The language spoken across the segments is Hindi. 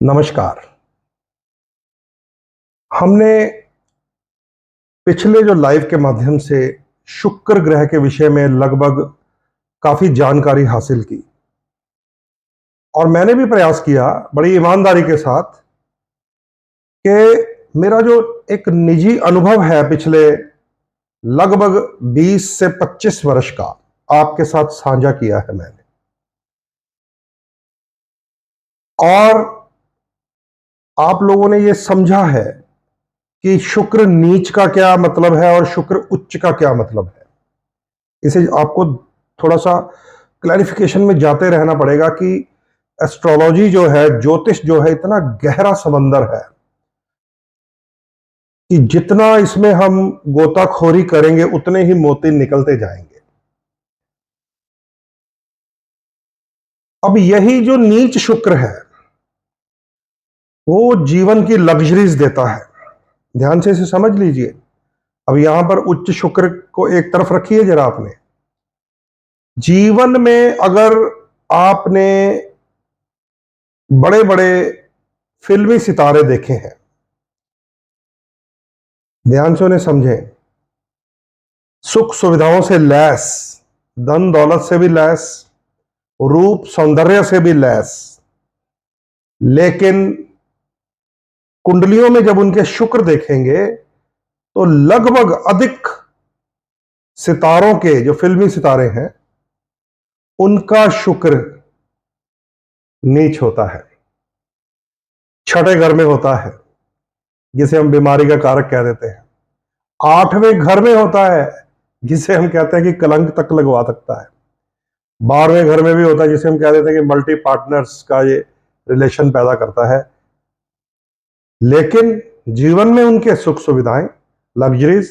नमस्कार। हमने पिछले जो लाइव के माध्यम से शुक्र ग्रह के विषय में लगभग काफी जानकारी हासिल की और मैंने भी प्रयास किया बड़ी ईमानदारी के साथ कि मेरा जो एक निजी अनुभव है पिछले लगभग 20 से 25 वर्ष का आपके साथ साझा किया है मैंने। और आप लोगों ने ये समझा है कि शुक्र नीच का क्या मतलब है और शुक्र उच्च का क्या मतलब है। इसे आपको थोड़ा सा क्लैरिफिकेशन में जाते रहना पड़ेगा कि एस्ट्रोलॉजी जो है, ज्योतिष जो है, इतना गहरा समंदर है कि जितना इसमें हम गोताखोरी करेंगे उतने ही मोती निकलते जाएंगे। अब यही जो नीच शुक्र है वो जीवन की लग्जरीज देता है। ध्यान से इसे समझ लीजिए। अब यहां पर उच्च शुक्र को एक तरफ रखिए जरा। आपने जीवन में अगर आपने बड़े बड़े फिल्मी सितारे देखे हैं, ध्यान से उन्हें समझें, सुख सुविधाओं से लैस, धन दौलत से भी लैस, रूप सौंदर्य से भी लैस, लेकिन कुंडलियों में जब उनके शुक्र देखेंगे तो लगभग अधिक सितारों के जो फिल्मी सितारे हैं उनका शुक्र नीच होता है, छठे घर में होता है, जिसे हम बीमारी का कारक कह देते हैं। आठवें घर में होता है, जिसे हम कहते हैं कि कलंक तक लगवा सकता है। 12वें घर में भी होता है, जिसे हम कह देते हैं कि मल्टी पार्टनर्स का ये रिलेशन पैदा करता है। लेकिन जीवन में उनके सुख सुविधाएं, लग्जरीज,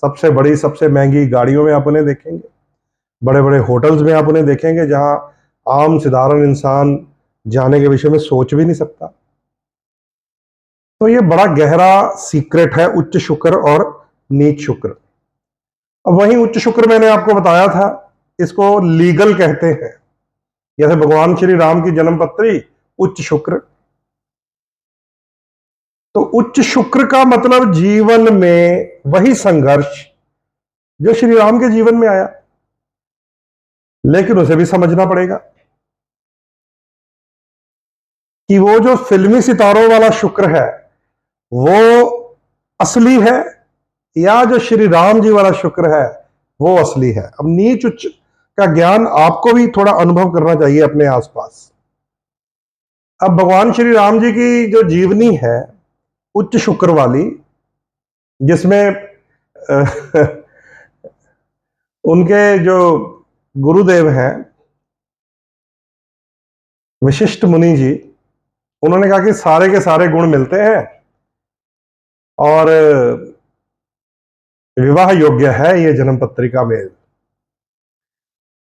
सबसे बड़ी सबसे महंगी गाड़ियों में आप उन्हें देखेंगे, बड़े बड़े होटल्स में आप उन्हें देखेंगे जहां आम साधारण इंसान जाने के विषय में सोच भी नहीं सकता। तो ये बड़ा गहरा सीक्रेट है उच्च शुक्र और नीच शुक्र। अब वही उच्च शुक्र मैंने आपको बताया था, इसको लीगल कहते हैं। जैसे भगवान श्री राम की जन्मपत्री उच्च शुक्र। तो उच्च शुक्र का मतलब जीवन में वही संघर्ष जो श्री राम के जीवन में आया, लेकिन उसे भी समझना पड़ेगा कि वो जो फिल्मी सितारों वाला शुक्र है वो असली है या जो श्री राम जी वाला शुक्र है वो असली है। अब नीच उच्च का ज्ञान आपको भी थोड़ा अनुभव करना चाहिए अपने आसपास। अब भगवान श्री राम जी की जो जीवनी है उच्च शुक्र वाली, जिसमें उनके जो गुरुदेव हैं वशिष्ठ मुनि जी, उन्होंने कहा कि सारे के सारे गुण मिलते हैं और विवाह योग्य है ये जन्म पत्रिका में।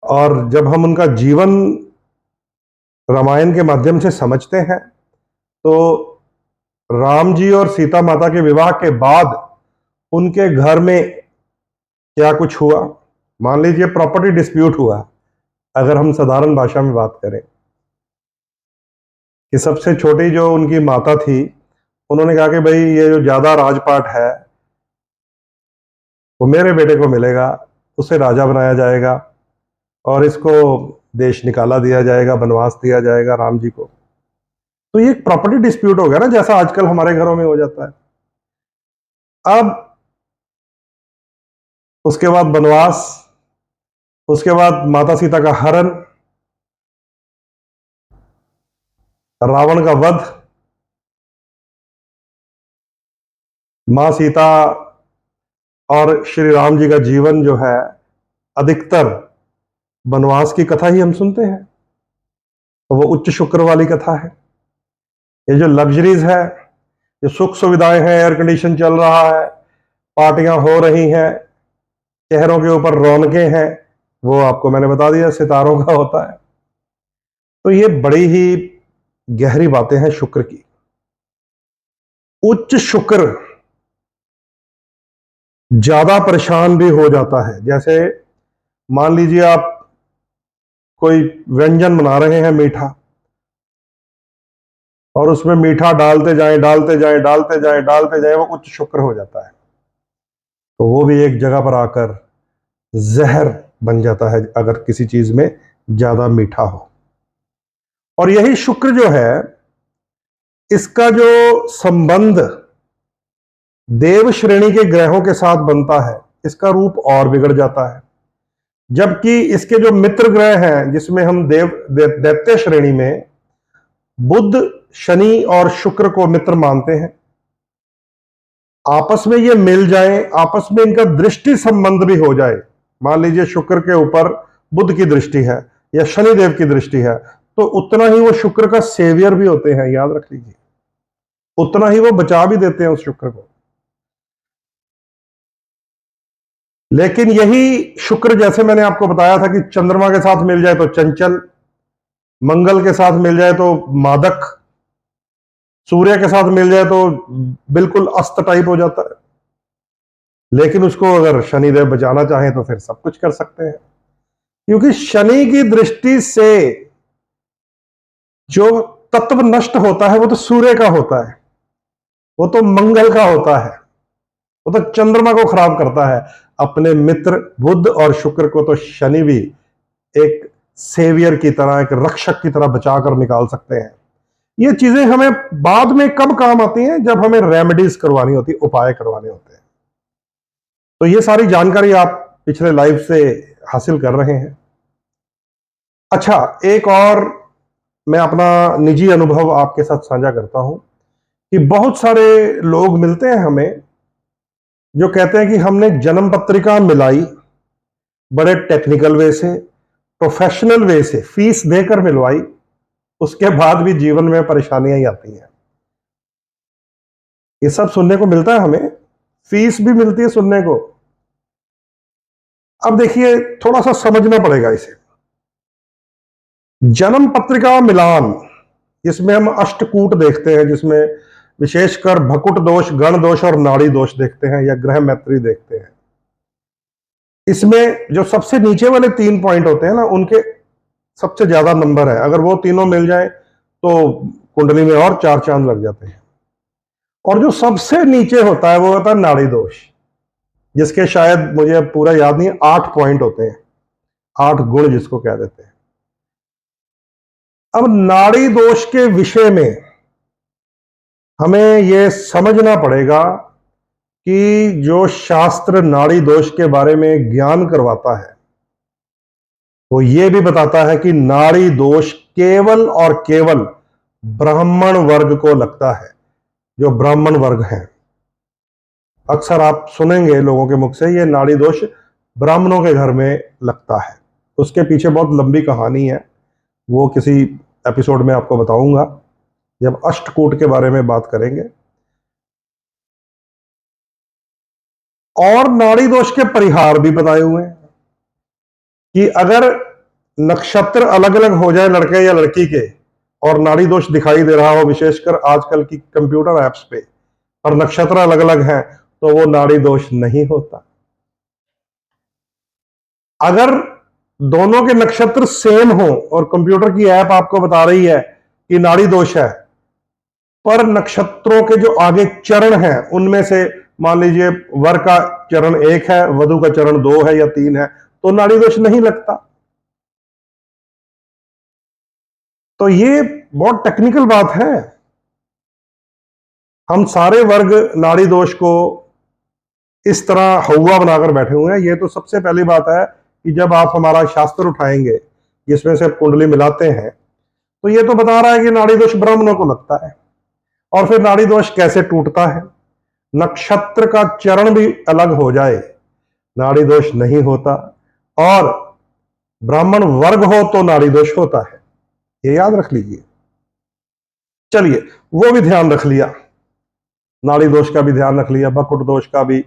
और जब हम उनका जीवन रामायण के माध्यम से समझते हैं तो राम जी और सीता माता के विवाह के बाद उनके घर में क्या कुछ हुआ। मान लीजिए प्रॉपर्टी डिस्प्यूट हुआ, अगर हम साधारण भाषा में बात करें, कि सबसे छोटी जो उनकी माता थी उन्होंने कहा कि भाई ये जो ज्यादा राजपाट है वो मेरे बेटे को मिलेगा, उसे राजा बनाया जाएगा और इसको देश निकाला दिया जाएगा, वनवास दिया जाएगा राम जी को। तो ये एक प्रॉपर्टी डिस्प्यूट हो गया ना, जैसा आजकल हमारे घरों में हो जाता है। अब उसके बाद वनवास, उसके बाद माता सीता का हरण, रावण का वध, मां सीता और श्री राम जी का जीवन जो है अधिकतर वनवास की कथा ही हम सुनते हैं। तो वो उच्च शुक्र वाली कथा है। ये जो लग्जरीज है, जो सुख सुविधाएं हैं, एयर कंडीशन चल रहा है, पार्टियां हो रही हैं, चेहरों के ऊपर रौनकें हैं, वो आपको मैंने बता दिया सितारों का होता है। तो ये बड़ी ही गहरी बातें हैं शुक्र की। उच्च शुक्र ज्यादा परेशान भी हो जाता है। जैसे मान लीजिए आप कोई व्यंजन बना रहे हैं मीठा, और उसमें मीठा डालते जाएं डालते जाएं डालते जाएं डालते जाएं, वो उच्च शुक्र हो जाता है। तो वो भी एक जगह पर आकर जहर बन जाता है अगर किसी चीज में ज्यादा मीठा हो। और यही शुक्र जो है, इसका जो संबंध देव श्रेणी के ग्रहों के साथ बनता है, इसका रूप और बिगड़ जाता है। जबकि इसके जो मित्र ग्रह हैं, जिसमें हम दैत्य श्रेणी में बुध, शनि और शुक्र को मित्र मानते हैं, आपस में ये मिल जाएं, आपस में इनका दृष्टि संबंध भी हो जाए, मान लीजिए शुक्र के ऊपर बुध की दृष्टि है या शनिदेव की दृष्टि है, तो उतना ही वो शुक्र का सेवियर भी होते हैं, याद रख लीजिए, उतना ही वो बचा भी देते हैं उस शुक्र को। लेकिन यही शुक्र, जैसे मैंने आपको बताया था कि चंद्रमा के साथ मिल जाए तो चंचल, मंगल के साथ मिल जाए तो मादक, सूर्य के साथ मिल जाए तो बिल्कुल अस्त टाइप हो जाता है। लेकिन उसको अगर शनिदेव बचाना चाहें तो फिर सब कुछ कर सकते हैं, क्योंकि शनि की दृष्टि से जो तत्व नष्ट होता है वो तो सूर्य का होता है, वो तो मंगल का होता है, वो तो चंद्रमा को खराब करता है। अपने मित्र बुध और शुक्र को तो शनि भी एक सेवियर की तरह, एक रक्षक की तरह बचाकर निकाल सकते हैं। ये चीजें हमें बाद में कब काम आती हैं? जब हमें रेमेडीज करवानी होती, उपाय करवाने होते हैं। तो ये सारी जानकारी आप पिछले लाइव से हासिल कर रहे हैं। अच्छा, एक और मैं अपना निजी अनुभव आपके साथ साझा करता हूं कि बहुत सारे लोग मिलते हैं हमें जो कहते हैं कि हमने जन्म पत्रिका मिलाई, बड़े टेक्निकल वे से, प्रोफेशनल वे से, फीस देकर मिलवाई, उसके बाद भी जीवन में परेशानियां ही आती हैं। ये सब सुनने को मिलता है हमें, फीस भी मिलती है सुनने को। अब देखिए, थोड़ा सा समझना पड़ेगा इसे। जन्म पत्रिका मिलान, इसमें हम अष्टकूट देखते हैं, जिसमें विशेषकर भकुट दोष, गण दोष और नाड़ी दोष देखते हैं, या ग्रह मैत्री देखते हैं। इसमें जो सबसे नीचे वाले 3 पॉइंट होते हैं ना, उनके सबसे ज्यादा नंबर है। अगर वो तीनों मिल जाए तो कुंडली में और 4 चांद लग जाते हैं। और जो सबसे नीचे होता है वो होता है नाड़ी दोष, जिसके शायद मुझे पूरा याद नहीं, 8 पॉइंट होते हैं, 8 गुण जिसको कह देते हैं। अब नाड़ी दोष के विषय में हमें यह समझना पड़ेगा कि जो शास्त्र नाड़ी दोष के बारे में ज्ञान करवाता है, वो ये भी बताता है कि नाड़ी दोष केवल और केवल ब्राह्मण वर्ग को लगता है, जो ब्राह्मण वर्ग है। अक्सर आप सुनेंगे लोगों के मुख से, ये नाड़ी दोष ब्राह्मणों के घर में लगता है। उसके पीछे बहुत लंबी कहानी है, वो किसी एपिसोड में आपको बताऊंगा जब अष्टकूट के बारे में बात करेंगे। और नाड़ी दोष के परिहार भी बताए हुए हैं कि अगर नक्षत्र अलग अलग हो जाए लड़के या लड़की के, और नाड़ी दोष दिखाई दे रहा हो, विशेषकर आजकल की कंप्यूटर ऐप्स पे, और नक्षत्र अलग अलग हैं, तो वो नाड़ी दोष नहीं होता। अगर दोनों के नक्षत्र सेम हो और कंप्यूटर की ऐप आपको बता रही है कि नाड़ी दोष है, पर नक्षत्रों के जो आगे चरण हैं उनमें से मान लीजिए वर का चरण 1 है, वधु का चरण 2 है या 3 है, तो नाड़ी दोष नहीं लगता। तो ये बहुत टेक्निकल बात है। हम सारे वर्ग नाड़ी दोष को इस तरह हौवा बनाकर बैठे हुए हैं। ये तो सबसे पहली बात है कि जब आप हमारा शास्त्र उठाएंगे जिसमें से कुंडली मिलाते हैं, तो ये तो बता रहा है कि नाड़ी दोष ब्राह्मणों को लगता है। और फिर नाड़ी दोष कैसे टूटता है? नक्षत्र का चरण भी अलग हो जाए, नाड़ी दोष नहीं होता, और ब्राह्मण वर्ग हो तो नाड़ी दोष होता है। ये याद रख लीजिए। चलिए, वो भी ध्यान रख लिया, नाड़ी दोष का भी ध्यान रख लिया, बकुट दोष का भी,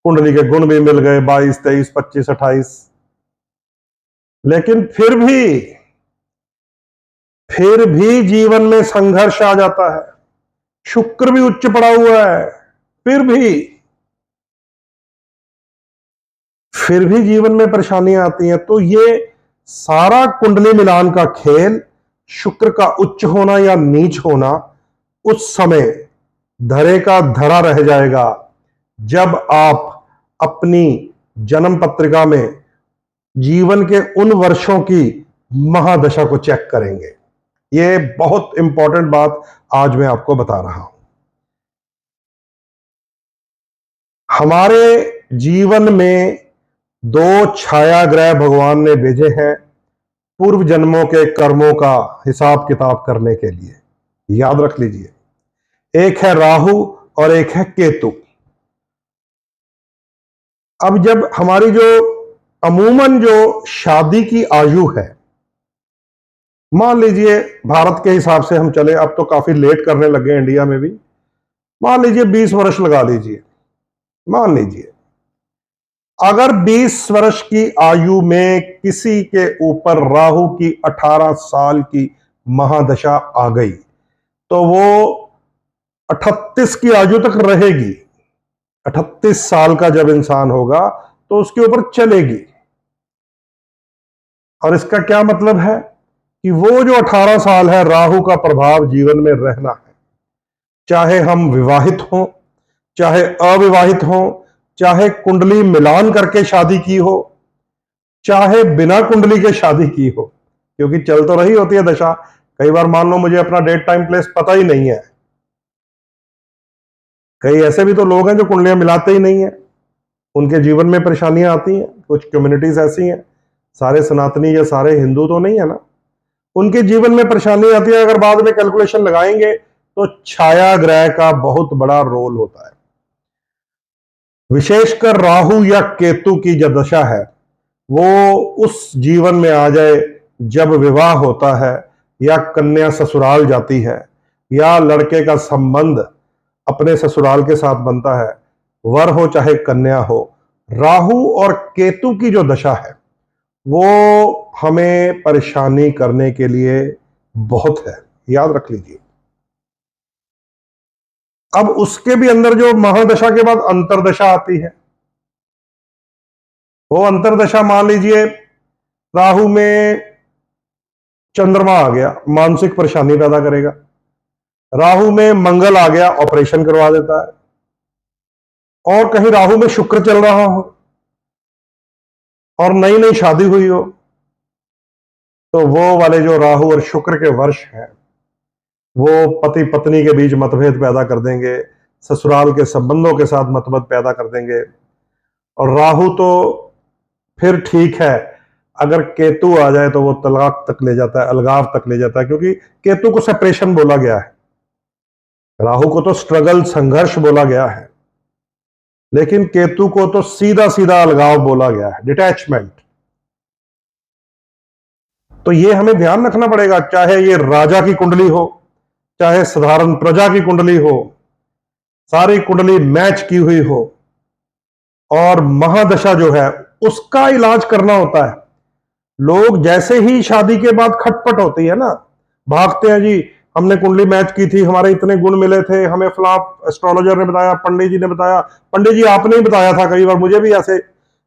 कुंडली के गुण भी मिल गए 22, 23, 25, 28। लेकिन फिर भी जीवन में संघर्ष आ जाता है। शुक्र भी उच्च पड़ा हुआ है, फिर भी जीवन में परेशानियां आती हैं। तो ये सारा कुंडली मिलान का खेल शुक्र का उच्च होना या नीच होना उस समय धरे का धरा रह जाएगा जब आप अपनी जन्म पत्रिका में जीवन के उन वर्षों की महादशा को चेक करेंगे। ये बहुत इंपॉर्टेंट बात आज मैं आपको बता रहा हूं। हमारे जीवन में दो छाया ग्रह भगवान ने भेजे हैं पूर्व जन्मों के कर्मों का हिसाब किताब करने के लिए। याद रख लीजिए, एक है राहु और एक है केतु। अब जब हमारी जो अमूमन जो शादी की आयु है, मान लीजिए भारत के हिसाब से हम चले, अब तो काफी लेट करने लगे इंडिया में भी, मान लीजिए 20 वर्ष लगा लीजिए। मान लीजिए अगर 20 वर्ष की आयु में किसी के ऊपर राहु की 18 साल की महादशा आ गई तो वो 38 की आयु तक रहेगी। 38 साल का जब इंसान होगा तो उसके ऊपर चलेगी। और इसका क्या मतलब है कि वो जो 18 साल है, राहु का प्रभाव जीवन में रहना है। चाहे हम विवाहित हों, चाहे अविवाहित हों, चाहे कुंडली मिलान करके शादी की हो, चाहे बिना कुंडली के शादी की हो, क्योंकि चल तो रही होती है दशा। कई बार मान लो मुझे अपना डेट टाइम प्लेस पता ही नहीं है। कई ऐसे भी तो लोग हैं जो कुंडलियां मिलाते ही नहीं है, उनके जीवन में परेशानियां आती हैं। कुछ कम्युनिटीज ऐसी हैं, सारे सनातनी या सारे हिंदू तो नहीं है ना, उनके जीवन में परेशानी आती है। अगर बाद में कैलकुलेशन लगाएंगे तो छाया ग्रह का बहुत बड़ा रोल होता है। विशेषकर राहु या केतु की जो दशा है वो उस जीवन में आ जाए जब विवाह होता है या कन्या ससुराल जाती है या लड़के का संबंध अपने ससुराल के साथ बनता है, वर हो चाहे कन्या हो। राहु और केतु की जो दशा है वो हमें परेशानी करने के लिए बहुत है, याद रख लीजिए। अब उसके भी अंदर जो महादशा के बाद अंतरदशा आती है, वो अंतरदशा मान लीजिए राहु में चंद्रमा आ गया, मानसिक परेशानी पैदा करेगा। राहु में मंगल आ गया, ऑपरेशन करवा देता है। और कहीं राहु में शुक्र चल रहा हो और नई नई शादी हुई हो तो वो वाले जो राहु और शुक्र के वर्ष हैं वो पति पत्नी के बीच मतभेद पैदा कर देंगे, ससुराल के संबंधों के साथ मतभेद पैदा कर देंगे। और राहु तो फिर ठीक है, अगर केतु आ जाए तो वो तलाक तक ले जाता है, अलगाव तक ले जाता है, क्योंकि केतु को सेपरेशन बोला गया है, राहु को तो स्ट्रगल संघर्ष बोला गया है, लेकिन केतु को तो सीधा सीधा अलगाव बोला गया है, डिटैचमेंट। तो ये हमें ध्यान रखना पड़ेगा, चाहे ये राजा की कुंडली हो चाहे साधारण प्रजा की कुंडली हो, सारी कुंडली मैच की हुई हो और महादशा जो है उसका इलाज करना होता है। लोग जैसे ही शादी के बाद खटपट होती है ना, भागते हैं जी, हमने कुंडली मैच की थी, हमारे इतने गुण मिले थे, हमें फला एस्ट्रोलॉजर ने बताया, पंडित जी ने बताया, पंडित जी आपने ही बताया था। कई बार मुझे भी ऐसे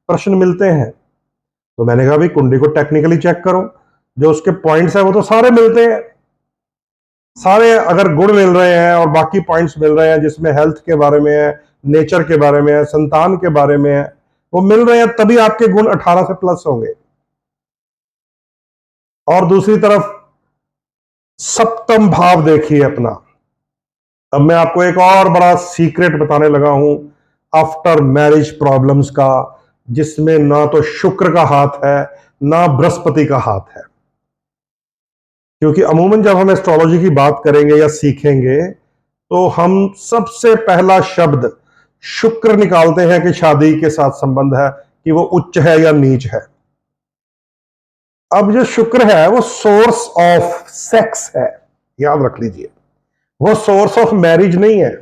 प्रश्न मिलते हैं। तो मैंने कहा भाई कुंडली को टेक्निकली चेक करो, जो उसके पॉइंट्स है वो तो सारे मिलते हैं। सारे अगर गुण मिल रहे हैं और बाकी पॉइंट्स मिल रहे हैं जिसमें हेल्थ के बारे में है, नेचर के बारे में है, संतान के बारे में है, वो मिल रहे हैं, तभी आपके गुण 18 से प्लस होंगे। और दूसरी तरफ सप्तम भाव देखिए अपना। अब मैं आपको एक और बड़ा सीक्रेट बताने लगा हूं आफ्टर मैरिज प्रॉब्लम्स का, जिसमें ना तो शुक्र का हाथ है ना बृहस्पति का हाथ है। क्योंकि अमूमन जब हम एस्ट्रोलॉजी की बात करेंगे या सीखेंगे तो हम सबसे पहला शब्द शुक्र निकालते हैं कि शादी के साथ संबंध है, कि वो उच्च है या नीच है। अब जो शुक्र है वो सोर्स ऑफ सेक्स है, याद रख लीजिए। वो सोर्स ऑफ मैरिज नहीं है,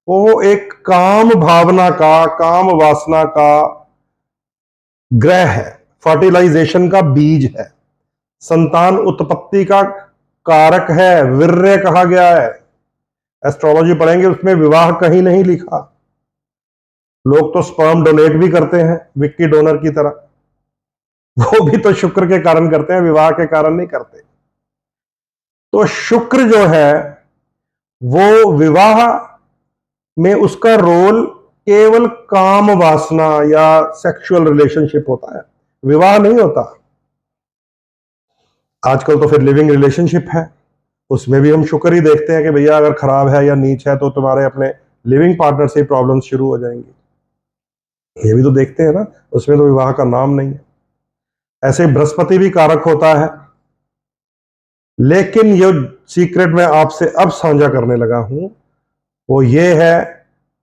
वो एक काम भावना का, काम वासना का ग्रह है, फर्टिलाइजेशन का बीज है, संतान उत्पत्ति का कारक है, वीर्य कहा गया है। एस्ट्रोलॉजी पढ़ेंगे उसमें विवाह कहीं नहीं लिखा। लोग तो स्पर्म डोनेट भी करते हैं विक्की डोनर की तरह, वो भी तो शुक्र के कारण करते हैं, विवाह के कारण नहीं करते। तो शुक्र जो है वो विवाह में उसका रोल केवल काम वासना या सेक्सुअल रिलेशनशिप होता है, विवाह नहीं होता। आजकल तो फिर लिविंग रिलेशनशिप है, उसमें भी हम शुक्र ही देखते हैं कि भैया अगर खराब है या नीच है तो तुम्हारे अपने लिविंग पार्टनर से प्रॉब्लम्स शुरू हो जाएंगी, ये भी तो देखते हैं ना, उसमें तो विवाह का नाम नहीं है। ऐसे बृहस्पति भी कारक होता है। लेकिन ये सीक्रेट मैं आपसे अब साझा करने लगा हूं वो ये है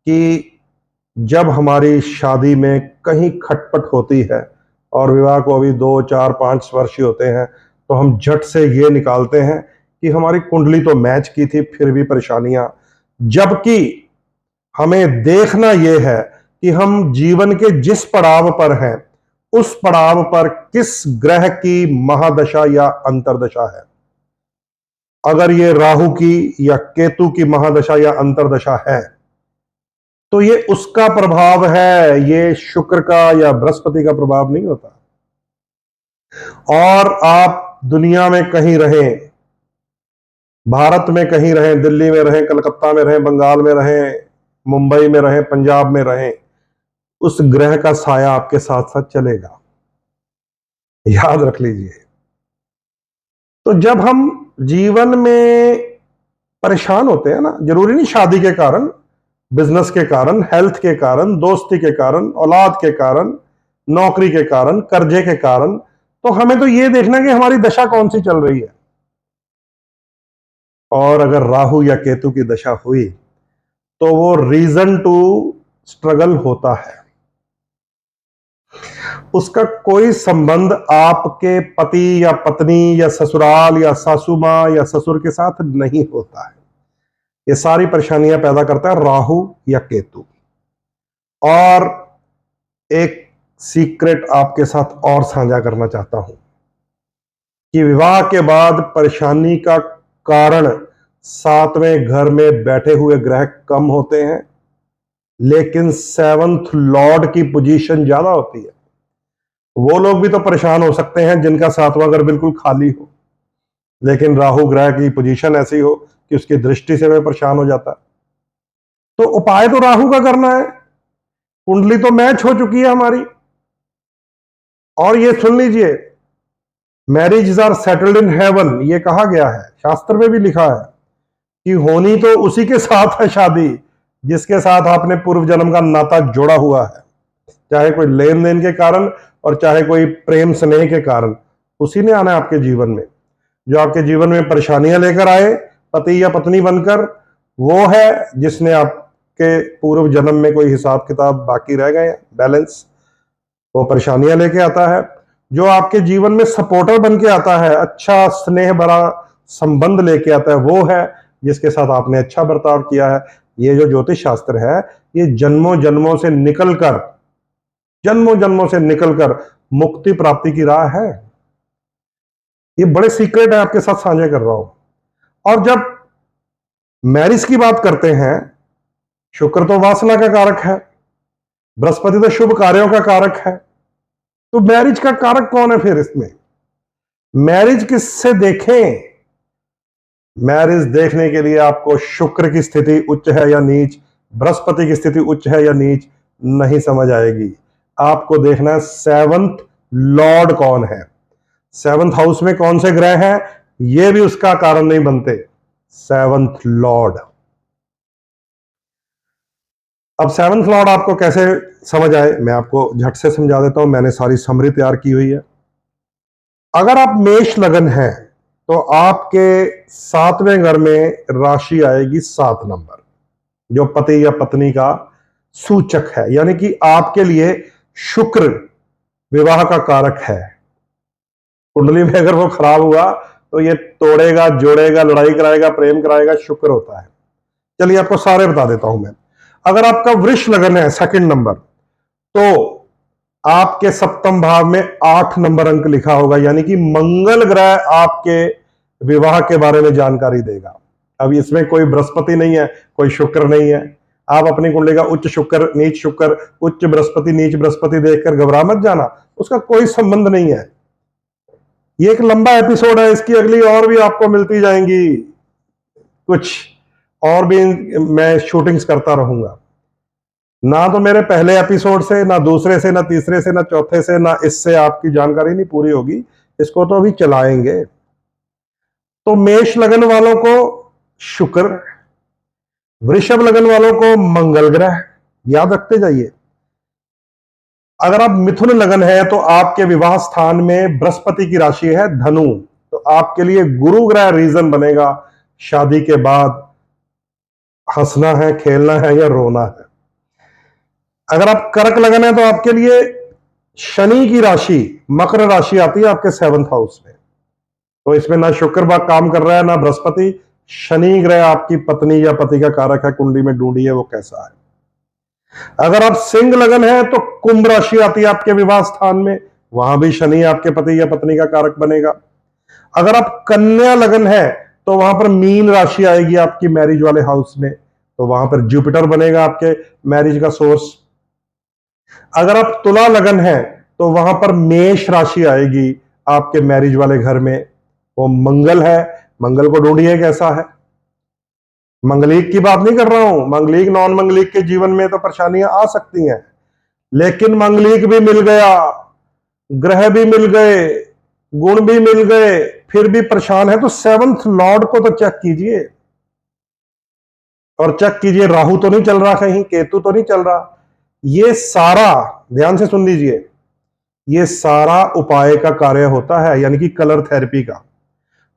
कि जब हमारी शादी में कहीं खटपट होती है और विवाह को अभी 2, 4, 5 वर्ष ही होते हैं, तो हम झट से ये निकालते हैं कि हमारी कुंडली तो मैच की थी फिर भी परेशानियां। जबकि हमें देखना यह है कि हम जीवन के जिस पड़ाव पर हैं उस पड़ाव पर किस ग्रह की महादशा या अंतरदशा है। अगर ये राहु की या केतु की महादशा या अंतरदशा है तो ये उसका प्रभाव है, ये शुक्र का या बृहस्पति का प्रभाव नहीं होता। और आप दुनिया में कहीं रहें, भारत में कहीं रहें, दिल्ली में रहें, कलकत्ता में रहें, बंगाल में रहें, मुंबई में रहें, पंजाब में रहें, उस ग्रह का साया आपके साथ साथ चलेगा, याद रख लीजिए। तो जब हम जीवन में परेशान होते हैं ना, जरूरी नहीं शादी के कारण, बिजनेस के कारण, हेल्थ के कारण, दोस्ती के कारण, औलाद के कारण, नौकरी के कारण, कर्जे के कारण, तो हमें तो ये देखना कि हमारी दशा कौन सी चल रही है। और अगर राहु या केतु की दशा हुई तो वो रीजन टू स्ट्रगल होता है। उसका कोई संबंध आपके पति या पत्नी या ससुराल या सासू मां या ससुर के साथ नहीं होता है। ये सारी परेशानियां पैदा करता है राहु या केतु। और एक सीक्रेट आपके साथ और साझा करना चाहता हूं कि विवाह के बाद परेशानी का कारण 7वें घर में बैठे हुए ग्रह कम होते हैं, लेकिन 7th लॉर्ड की पोजीशन ज्यादा होती है। वो लोग भी तो परेशान हो सकते हैं जिनका 7वां घर बिल्कुल खाली हो, लेकिन राहु ग्रह की पोजीशन ऐसी हो कि उसकी दृष्टि से वह परेशान हो जाता है। तो उपाय तो राहु का करना है, कुंडली तो मैच हो चुकी है हमारी। और ये सुन लीजिए, marriage are settled in heaven, ये कहा गया है, शास्त्र में भी लिखा है कि होनी तो उसी के साथ है शादी जिसके साथ आपने पूर्व जन्म का नाता जोड़ा हुआ है, चाहे कोई लेन देन के कारण और चाहे कोई प्रेम स्नेह के कारण, उसी ने आना है आपके जीवन में। जो आपके जीवन में परेशानियां लेकर आए पति या पत्नी बनकर, वो है जिसने आपके पूर्व जन्म में कोई हिसाब किताब बाकी रह गए, बैलेंस, वो परेशानियां लेके आता है। जो आपके जीवन में सपोर्टर बन के आता है, अच्छा स्नेह भरा संबंध लेके आता है, वो है जिसके साथ आपने अच्छा बर्ताव किया है। ये जो ज्योतिष शास्त्र है ये जन्मों जन्मों से निकलकर मुक्ति प्राप्ति की राह है। ये बड़े सीक्रेट है, आपके साथ साझा कर रहा हूं। और जब मैरिज की बात करते हैं, शुक्र तो वासना का कारक है, बृहस्पति तो शुभ कार्यों का कारक है, तो मैरिज का कारक कौन है फिर इसमें? मैरिज किससे देखें? मैरिज देखने के लिए आपको शुक्र की स्थिति उच्च है या नीच, बृहस्पति की स्थिति उच्च है या नीच नहीं समझ आएगी। आपको देखना है 7th लॉर्ड कौन है, 7th हाउस में कौन से ग्रह हैं, ये भी उसका कारण नहीं बनते। 7th लॉर्ड, अब 7th लॉर्ड आपको कैसे समझ आए, मैं आपको झट से समझा देता हूं। मैंने सारी समरी तैयार की हुई है। अगर आप मेष लगन हैं तो आपके 7वें घर में राशि आएगी 7 नंबर, जो पति या पत्नी का सूचक है, यानी कि आपके लिए शुक्र विवाह का कारक है। कुंडली में अगर वो खराब हुआ तो ये तोड़ेगा, जोड़ेगा, लड़ाई कराएगा, प्रेम कराएगा, शुक्र होता है। चलिए आपको सारे बता देता हूं मैं। अगर आपका वृष लगन है 2nd नंबर, तो आपके 7th भाव में 8 नंबर अंक लिखा होगा, यानी कि मंगल ग्रह आपके विवाह के बारे में जानकारी देगा। अब इसमें कोई बृहस्पति नहीं है, कोई शुक्र नहीं है। आप अपनी कुंडली का उच्च शुक्र, नीच शुक्र, उच्च बृहस्पति, नीच बृहस्पति देखकर घबरा मत जाना, उसका कोई संबंध नहीं है। ये एक लंबा एपिसोड है, इसकी अगली और भी आपको मिलती जाएंगी, कुछ और भी मैं शूटिंग्स करता रहूंगा। ना तो मेरे पहले एपिसोड से, ना दूसरे से, ना तीसरे से, ना चौथे से, ना इससे आपकी जानकारी नहीं पूरी होगी। इसको तो अभी चलाएंगे। तो मेष लगन वालों को शुक्र, वृषभ लगन वालों को मंगल ग्रह, याद रखते जाइए। अगर आप मिथुन लगन है तो आपके विवाह स्थान में बृहस्पति की राशि है धनु, तो आपके लिए गुरु ग्रह रीजन बनेगा शादी के बाद हंसना है, खेलना है या रोना है। अगर आप कर्क लगन है तो आपके लिए शनि की राशि मकर राशि आती है आपके 7th हाउस में, तो इसमें ना शुक्र बाग काम कर रहा है ना बृहस्पति। शनि ग्रह आपकी पत्नी या पति का कारक है, कुंडली में ढूंढिए वो कैसा है। अगर आप सिंह लगन है तो कुंभ राशि आती है आपके विवाह स्थान में, वहां भी शनि आपके पति या पत्नी का कारक बनेगा। अगर आप कन्या लगन है तो वहां पर मीन राशि आएगी आपकी मैरिज वाले हाउस में, तो वहां पर जुपिटर बनेगा आपके मैरिज का सोर्स। अगर आप तुला लगन है तो वहां पर मेष राशि आएगी आपके मैरिज वाले घर में, वो मंगल है। मंगल को ढूंढिए कैसा है। मंगलिक की बात नहीं कर रहा हूं, मंगलिक नॉन मंगलिक के जीवन में तो परेशानियां आ सकती हैं, लेकिन मंगलिक भी मिल गया, ग्रह भी मिल गए, गुण भी मिल गए, फिर भी परेशान है तो 7th लॉर्ड को तो चेक कीजिए, और चेक कीजिए राहु तो नहीं चल रहा कहीं, केतु तो नहीं चल रहा। ये सारा ध्यान से सुन लीजिए, ये सारा उपाय का कार्य होता है, यानी कि कलर थेरेपी का।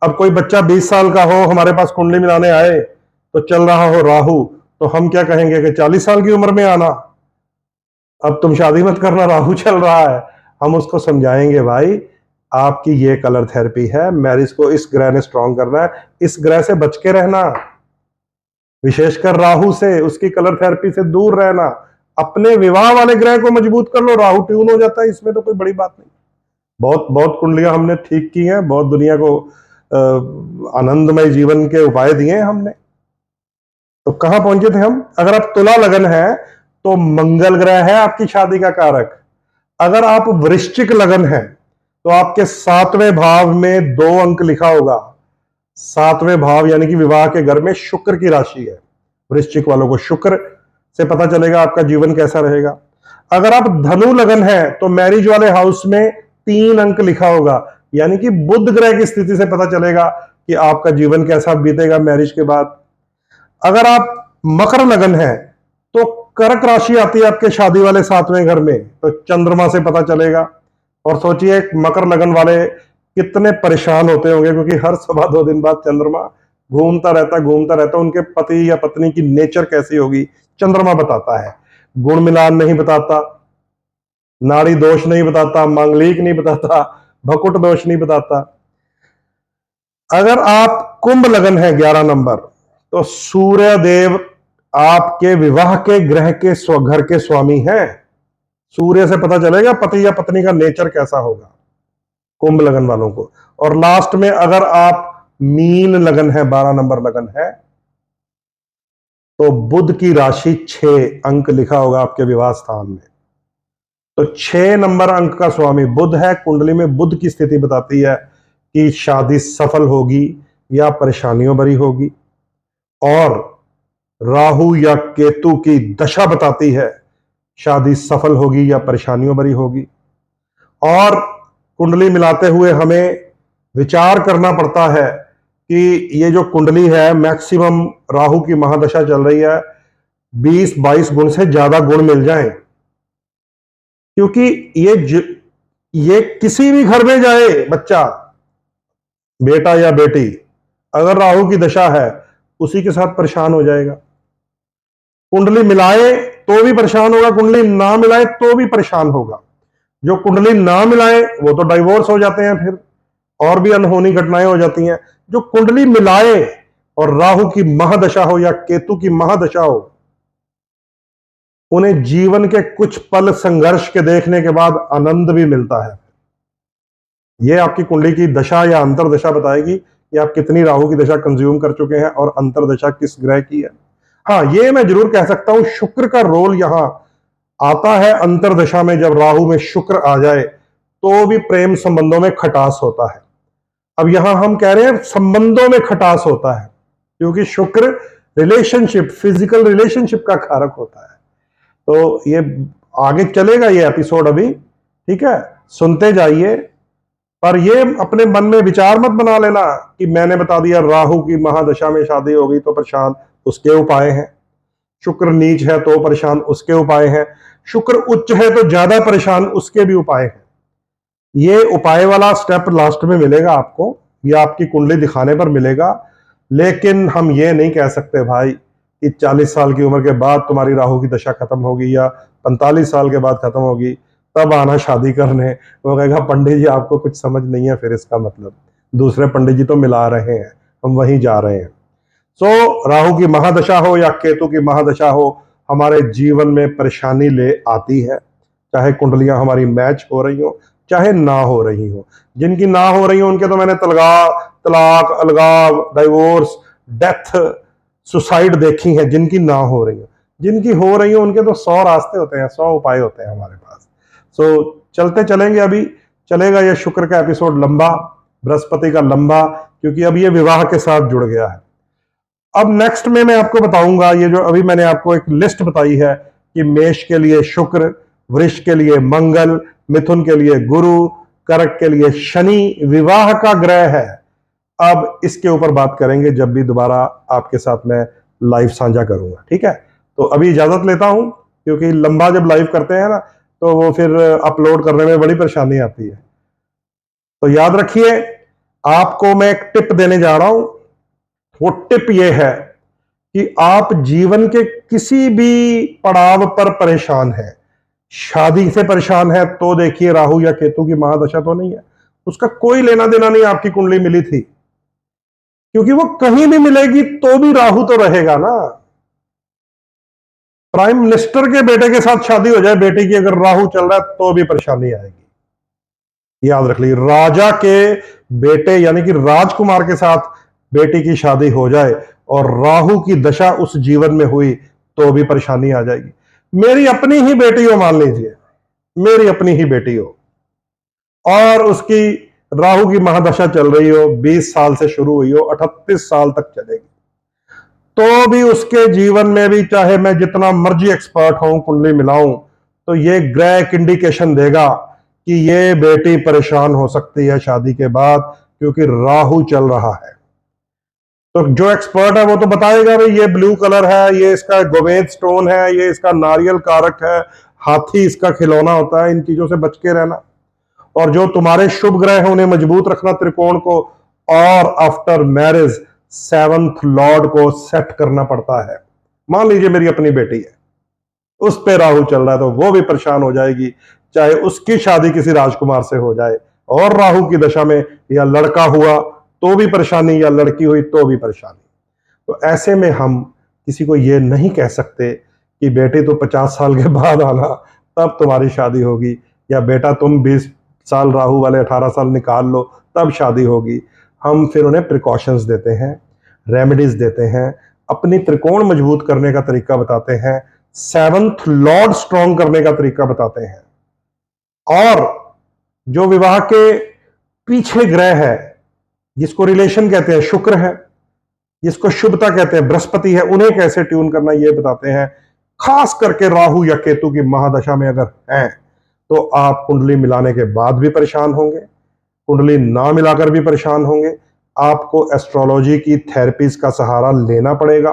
अब कोई बच्चा 20 साल का हो, हमारे पास कुंडली मिलाने आए तो चल रहा हो राहु, तो हम क्या कहेंगे कि 40 साल की उम्र में आना, अब तुम शादी मत करना, राहु चल रहा है। हम उसको समझाएंगे भाई आपकी ये कलर थेरेपी है, मैरिज को इस ग्रह ने स्ट्रांग करना है, इस ग्रह से बच के रहना, विशेषकर राहु से, उसकी कलर थेरेपी से दूर रहना। अपने विवाह वाले ग्रह को मजबूत कर लो, राहु ट्यून हो जाता है, इसमें तो कोई बड़ी बात नहीं। बहुत बहुत कुंडलियां हमने ठीक की हैं, बहुत दुनिया को आनंदमय जीवन के उपाय दिए हैं हमने। तो कहां पहुंचे थे हम। अगर आप तुला लगन है तो मंगल ग्रह है आपकी शादी का कारक। अगर आप वृश्चिक लगन है तो आपके 7वें भाव में 2 अंक लिखा होगा। 7वें भाव यानी कि विवाह के घर में शुक्र की राशि है। वृश्चिक वालों को शुक्र से पता चलेगा आपका जीवन कैसा रहेगा। अगर आप धनु लगन है तो मैरिज वाले हाउस में 3 अंक लिखा होगा, यानी कि बुध ग्रह की स्थिति से पता चलेगा कि आपका जीवन कैसा बीतेगा मैरिज के बाद। अगर आप मकर लगन है तो कर्क राशि आती है आपके शादी वाले 7वें घर में, तो चंद्रमा से पता चलेगा। और सोचिए मकर लगन वाले कितने परेशान होते होंगे, क्योंकि हर सवा 2 दिन बाद चंद्रमा घूमता रहता, उनके पति या पत्नी की नेचर कैसी होगी चंद्रमा बताता है। गुण मिलान नहीं बताता, नाड़ी दोष नहीं बताता, मांगलिक नहीं बताता, भकुट दोष नहीं बताता। अगर आप कुंभ लगन है 11 नंबर, तो सूर्य देव आपके विवाह के ग्रह के घर के स्वामी हैं। सूर्य से पता चलेगा पति या पत्नी का नेचर कैसा होगा कुंभ लगन वालों को। और लास्ट में अगर आप मीन लगन है, 12 नंबर लगन है, तो बुध की राशि 6 अंक लिखा होगा आपके विवाह स्थान में। तो 6 नंबर अंक का स्वामी बुध है। कुंडली में बुध की स्थिति बताती है कि शादी सफल होगी या परेशानियों भरी होगी, और राहु या केतु की दशा बताती है शादी सफल होगी या परेशानियों भरी होगी। और कुंडली मिलाते हुए हमें विचार करना पड़ता है कि ये जो कुंडली है, मैक्सिमम राहु की महादशा चल रही है, 20-22 गुण से ज्यादा गुण मिल जाएं, क्योंकि ये किसी भी घर में जाए बच्चा, बेटा या बेटी, अगर राहु की दशा है उसी के साथ परेशान हो जाएगा। कुंडली मिलाए तो भी परेशान होगा, कुंडली ना मिलाए तो भी परेशान होगा। जो कुंडली ना मिलाए वो तो डाइवोर्स हो जाते हैं, फिर और भी अनहोनी घटनाएं हो जाती हैं। जो कुंडली मिलाए और राहु की महादशा हो या केतु की महादशा हो, उन्हें जीवन के कुछ पल संघर्ष के देखने के बाद आनंद भी मिलता है। यह आपकी कुंडली की दशा या अंतरदशा बताएगी कि आप कितनी राहु की दशा कंज्यूम कर चुके हैं और अंतरदशा किस ग्रह की है। हाँ, ये मैं जरूर कह सकता हूं, शुक्र का रोल यहां आता है अंतरदशा में। जब राहु में शुक्र आ जाए तो भी प्रेम संबंधों में खटास होता है। अब यहां हम कह रहे हैं संबंधों में खटास होता है, क्योंकि शुक्र रिलेशनशिप, फिजिकल रिलेशनशिप का कारक होता है। तो ये आगे चलेगा ये एपिसोड अभी, ठीक है, सुनते जाइए। पर ये अपने मन में विचार मत बना लेना कि मैंने बता दिया राहु की महादशा में शादी हो गई तो परेशान, उसके उपाय हैं। शुक्र नीच है तो परेशान, उसके उपाय हैं। शुक्र उच्च है तो ज्यादा परेशान, उसके भी उपाय हैं। ये उपाय वाला स्टेप लास्ट में मिलेगा आपको, या आपकी कुंडली दिखाने पर मिलेगा। लेकिन हम ये नहीं कह सकते भाई कि 40 साल की उम्र के बाद तुम्हारी राहु की दशा खत्म होगी या 45 साल के बाद खत्म होगी तब आना शादी करने। वो कहेगा पंडित जी आपको कुछ समझ नहीं है, फिर इसका मतलब दूसरे पंडित जी तो मिला रहे हैं, हम वहीं जा रहे हैं। सो राहु की महादशा हो या केतु की महादशा हो, हमारे जीवन में परेशानी ले आती है। चाहे कुंडलियां हमारी मैच हो रही हो, चाहे ना हो रही हो। जिनकी ना हो रही हो उनके तो मैंने तलाक, अलगाव, डाइवोर्स, डेथ, सुसाइड देखी है। जिनकी ना हो रही हो, जिनकी हो रही हो उनके तो 100 रास्ते होते हैं, 100 उपाय होते हैं हमारे पास। सो चलते चलेंगे, अभी चलेगा ये शुक्र का एपिसोड लंबा, बृहस्पति का लंबा, क्योंकि अब ये विवाह के साथ जुड़ गया है। अब नेक्स्ट में मैं आपको बताऊंगा, ये जो अभी मैंने आपको एक लिस्ट बताई है कि मेष के लिए शुक्र, वृष के लिए मंगल, मिथुन के लिए गुरु, कर्क के लिए शनि विवाह का ग्रह है। अब इसके ऊपर बात करेंगे जब भी दोबारा आपके साथ मैं लाइव साझा करूंगा, ठीक है। तो अभी इजाजत लेता हूं, क्योंकि लंबा जब लाइव करते हैं ना तो वो फिर अपलोड करने में बड़ी परेशानी आती है। तो याद रखिए, आपको मैं एक टिप देने जा रहा हूं। वो टिप ये है कि आप जीवन के किसी भी पड़ाव पर परेशान हैं, शादी से परेशान है तो देखिए राहु या केतु की महादशा तो नहीं है, उसका कोई लेना देना नहीं। आपकी कुंडली मिली थी, क्योंकि वो कहीं भी मिलेगी तो भी राहु तो रहेगा ना। प्राइम मिनिस्टर के बेटे के साथ शादी हो जाए बेटी की, अगर राहु चल रहा है तो भी परेशानी आएगी। याद रख लीजिए, राजा के बेटे यानी कि राजकुमार के साथ बेटी की शादी हो जाए और राहु की दशा उस जीवन में हुई तो भी परेशानी आ जाएगी। मेरी अपनी ही बेटी हो, मान लीजिए मेरी अपनी ही बेटी हो और उसकी राहु की महादशा चल रही हो, 20 साल से शुरू हुई हो, 38 साल तक चलेगी, तो भी उसके जीवन में भी चाहे मैं जितना मर्जी एक्सपर्ट हूं, कुंडली मिलाऊं, तो ये ग्रह एक इंडिकेशन देगा कि ये बेटी परेशान हो सकती है शादी के बाद, क्योंकि राहु चल रहा है। तो जो एक्सपर्ट है वो तो बताएगा भाई ये ब्लू कलर है, ये इसका गोमेद स्टोन है, ये इसका नारियल कारक है, हाथी इसका खिलौना होता है, इन चीजों से बच के रहना। और जो तुम्हारे शुभ ग्रह हैं उन्हें मजबूत रखना, त्रिकोण को, और आफ्टर मैरिज 7th लॉर्ड को सेट करना पड़ता है। मान लीजिए मेरी अपनी बेटी है, उस पे राहु चल रहा है तो वो भी परेशान हो जाएगी, चाहे उसकी शादी किसी राजकुमार से हो जाए और राहु की दशा में, या लड़का हुआ तो भी परेशानी या लड़की हुई तो भी परेशानी। तो ऐसे में हम किसी को ये नहीं कह सकते कि बेटे तो 50 साल के बाद आना तब तुम्हारी शादी होगी, या बेटा तुम 20 साल राहु वाले 18 साल निकाल लो तब शादी होगी। हम फिर उन्हें प्रिकॉशंस देते हैं, रेमेडीज देते हैं, अपनी त्रिकोण मजबूत करने का तरीका बताते हैं, 7th लॉर्ड स्ट्रॉन्ग करने का तरीका बताते हैं। और जो विवाह के पीछे ग्रह है, जिसको रिलेशन कहते हैं, शुक्र है, जिसको शुभता कहते हैं, बृहस्पति है, उन्हें कैसे ट्यून करना ये बताते हैं। खास करके राहु या केतु की महादशा में अगर हैं तो आप कुंडली मिलाने के बाद भी परेशान होंगे, कुंडली ना मिलाकर भी परेशान होंगे। आपको एस्ट्रोलॉजी की थेरेपीज का सहारा लेना पड़ेगा,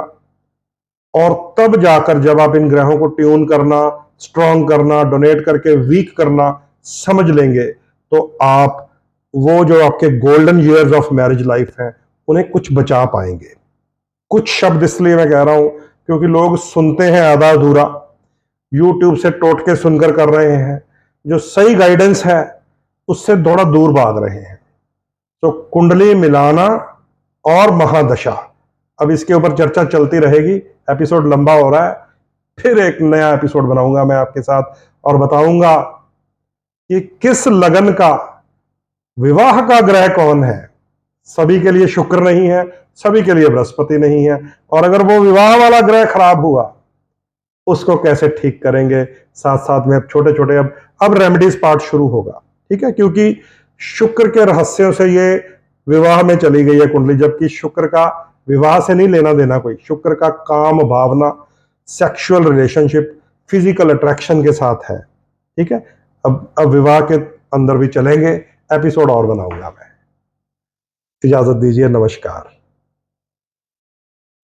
और तब जाकर जब आप इन ग्रहों को ट्यून करना, स्ट्रॉन्ग करना, डोनेट करके वीक करना समझ लेंगे, तो आप वो जो आपके golden years of marriage life है उन्हें कुछ बचा पाएंगे। कुछ शब्द इसलिए मैं कह रहा हूं क्योंकि लोग सुनते हैं आधा अधूरा, यूट्यूब से टोटके सुनकर कर रहे हैं, जो सही गाइडेंस है उससे थोड़ा दूर भाग रहे हैं। तो कुंडली मिलाना और महादशा, अब इसके ऊपर चर्चा चलती रहेगी, एपिसोड लंबा हो रहा है, फिर एक नया एपिसोड बनाऊंगा मैं आपके साथ और बताऊंगा कि किस लगन का विवाह का ग्रह कौन है। सभी के लिए शुक्र नहीं है, सभी के लिए बृहस्पति नहीं है, और अगर वो विवाह वाला ग्रह खराब हुआ उसको कैसे ठीक करेंगे। साथ साथ में अब छोटे छोटे अब रेमेडीज पार्ट शुरू होगा, ठीक है, क्योंकि शुक्र के रहस्यों से ये विवाह में चली गई है कुंडली, जबकि शुक्र का विवाह से नहीं लेना देना कोई, शुक्र का काम भावना, सेक्सुअल रिलेशनशिप, फिजिकल अट्रैक्शन के साथ है। ठीक है, अब विवाह के अंदर भी चलेंगे, एपिसोड और बनाऊंगा मैं। इजाजत दीजिए, नमस्कार।